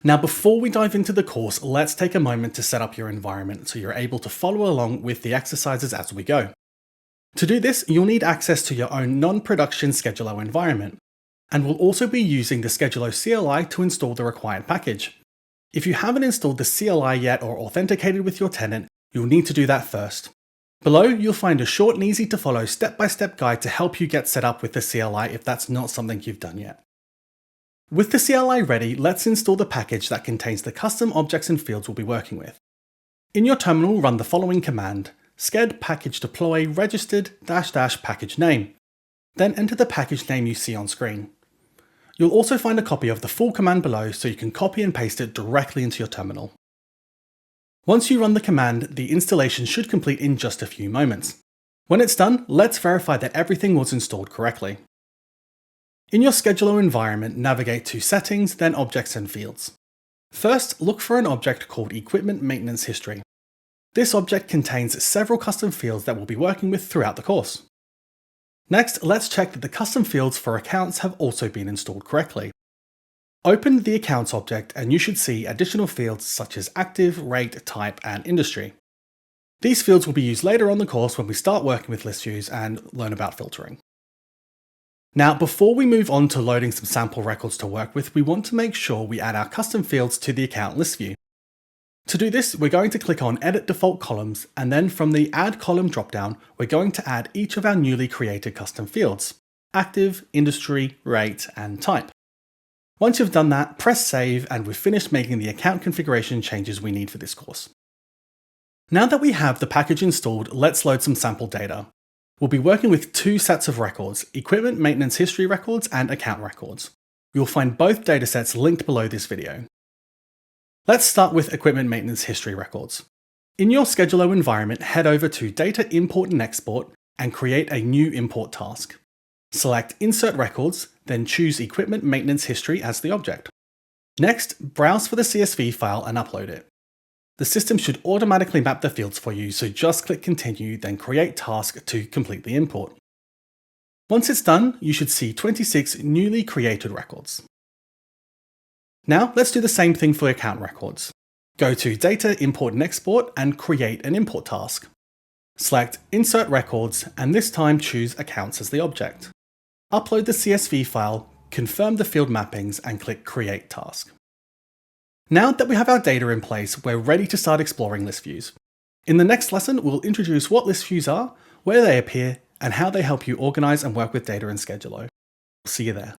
Now, before we dive into the course, let's take a moment to set up your environment so you're able to follow along with the exercises as we go. To do this, you'll need access to your own non-production Skedulo environment, and we'll also be using the Skedulo CLI to install the required package. If you haven't installed the CLI yet or authenticated with your tenant, you'll need to do that first. Below, you'll find a short and easy to follow step-by-step guide to help you get set up with the CLI if that's not something you've done yet. With the CLI ready, let's install the package that contains the custom objects and fields we'll be working with. In your terminal, run the following command: sked package deploy registered -- package name. Then enter the package name you see on screen. You'll also find a copy of the full command below so you can copy and paste it directly into your terminal. Once you run the command, the installation should complete in just a few moments. When it's done, let's verify that everything was installed correctly. In your Skedulo environment, navigate to Settings, then Objects and Fields. First, look for an object called Equipment Maintenance History. This object contains several custom fields that we'll be working with throughout the course. Next, let's check that the custom fields for accounts have also been installed correctly. Open the Accounts object and you should see additional fields such as Active, Rate, Type, and Industry. These fields will be used later on the course when we start working with list views and learn about filtering. Now, before we move on to loading some sample records to work with, we want to make sure we add our custom fields to the account list view. To do this, we're going to click on Edit Default Columns, and then from the Add Column dropdown, we're going to add each of our newly created custom fields: Active, Industry, Rate, and Type. Once you've done that, press Save, and we've finished making the account configuration changes we need for this course. Now that we have the package installed, let's load some sample data. We'll be working with two sets of records: Equipment Maintenance History records and Account records. You'll find both datasets linked below this video. Let's start with Equipment Maintenance History records. In your Skedulo environment, head over to Data Import and Export and create a new import task. Select Insert Records, then choose Equipment Maintenance History as the object. Next, browse for the CSV file and upload it. The system should automatically map the fields for you, so just click Continue, then Create Task to complete the import. Once it's done, you should see 26 newly created records. Now, let's do the same thing for account records. Go to Data Import and Export and create an import task. Select Insert Records, and this time choose Accounts as the object. Upload the CSV file, confirm the field mappings, and click Create Task. Now that we have our data in place, we're ready to start exploring list views. In the next lesson, we'll introduce what list views are, where they appear, and how they help you organize and work with data in Skedulo. See you there.